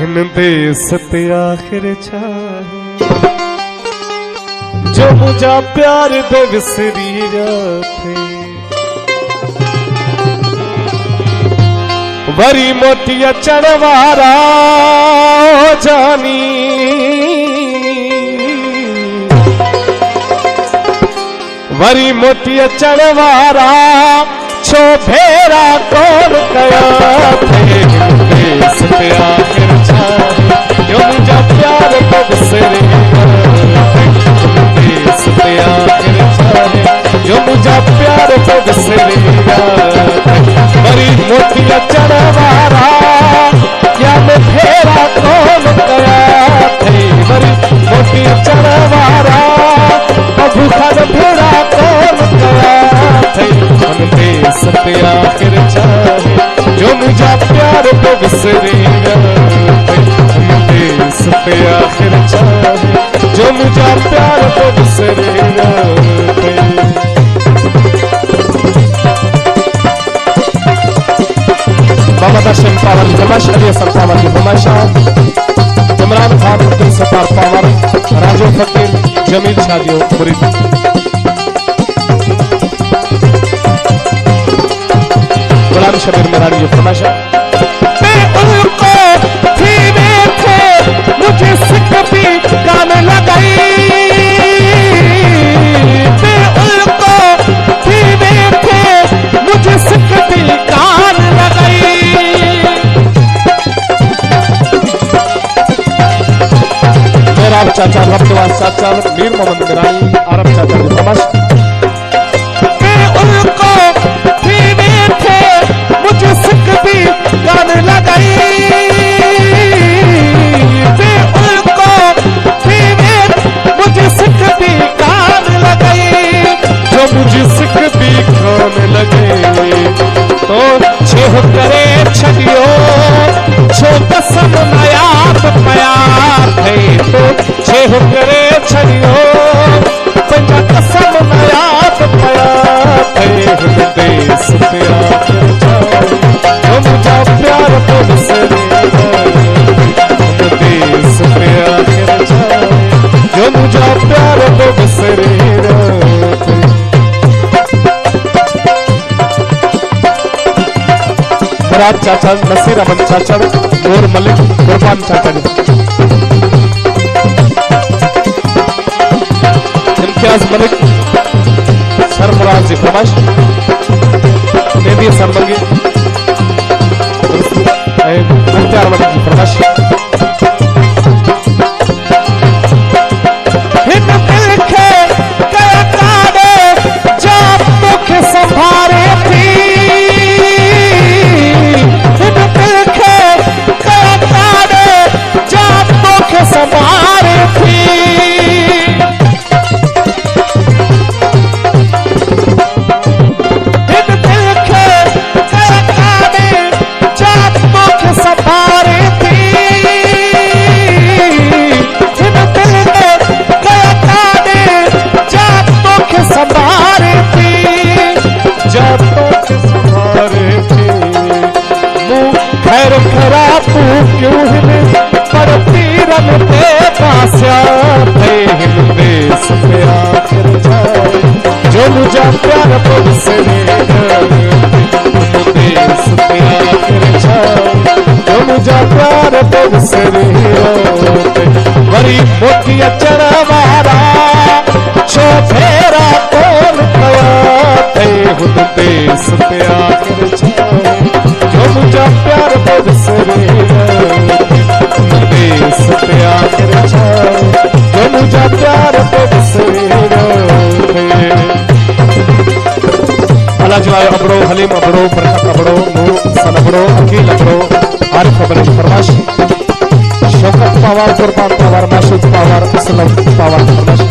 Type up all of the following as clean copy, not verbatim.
हिन देस ते आखिर चाहे जो मुझा प्यार दे विसरी थे वरी मोती अचण वारा जानी वरी मोती अचण वारा छो भेरा कौन कया थे देस पे आखिर चाहे जो मुझा प्यार को बिसरे देस पे आखिर चाहे जो मुझा प्यार को बिसरे वरी मोती अचण वारा या में भेरा कौन कया थे वरी मोती अचण वारा बबू खान भेरा कौन कया थे हम देस पे आखिर चाहे जो मुझा प्यार को बिसरे हम देस पे आखिर चाहे जो मुझा प्यार को बिसरे बाबा दर्शन पावर जमाश अली हसन पावर की हमाशा इमरान खान अब्दुल सत्तार पावर राजू फकीर जमील शादियों मुरीद गुलाम शबीर मेरानी की फरमाइश मैं उनको धीमे थे मुझे सिख भी गाने लगाई मैं उनको धीमे थे मुझे सिख भी गाने लगाई मेरा चाचा रब्दवास चाचा मीर मोहम्मद मेरानी आरब चाचा की फरमाइश गाने लगाई उनको मुझे सिख भी गान लगाई जो मुझे सिख भी गान लगे तो छेह करे छड़ियो छो कसम नयाब प्यार थे तो छेह करे छड़ियो पंजा कसम नयाब प्यार थे देश प्यार जो मुझा प्यार को बिसरे देश पे आखिर चाहे जो मुझा प्यार को बिसरे मुराद चाचा नसीर अहमद चाचा नूर मलिक कुर्बान चाचा जी इम्तियाज मलिक सरमराज जी फरमाइश मेहदी सरमगी मुख्तार मलिक की फरमाइश हिन दिल के कया काड़े जा तोखे संभारे थी हिन दिल के कया काड़े जा तोखे संभारे थी क्यों हिले पर पीरन ते पास्या थे हिन देश पे आखिर चाहे जो मुझा प्यार को बिसरे देश पे आखिर चाहे जो मुझा प्यार को बिसरे वरी मोती अचण वारा छो फेरा कौन कया थे हुन देश पे आखिर चाहे जो मुझा प्यार को बिसरे देश पे आखिर चाहे जो मुझा प्यार को बिसरे अलाजवाय अबड़ो हलीम अबड़ो बरकत अबड़ो नूर सन अबड़ो अकील अबड़ो आरिफ अबड़ो फरमाइश शौकत पावर कुर्बान power Masood power Aslam power फरमाइश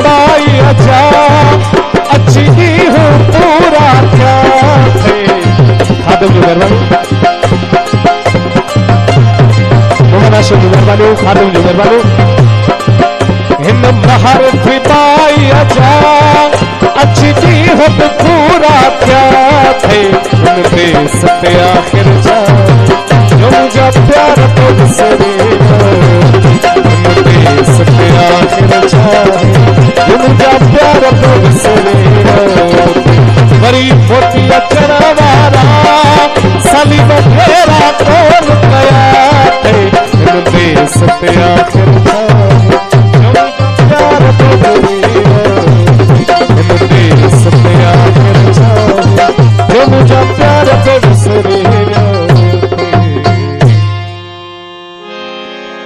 बाई अजा अच्छी ही हूँ पूरा क्या थे। खादम जो मेहरबानी मोहना शो जो मेहरबानी खादम जो मेहरबानी हिन महर बाई अजा अच्छी ही हूँ पूरा क्या थे। उन देश पे आखिर जा जो मुझे प्यार तुझसे देश पे आखिर जाए जो मुझा प्यार तुझसे वरी मोतिया चढ़वारा सली में फेरा कौन गया थे। देश पे आखिर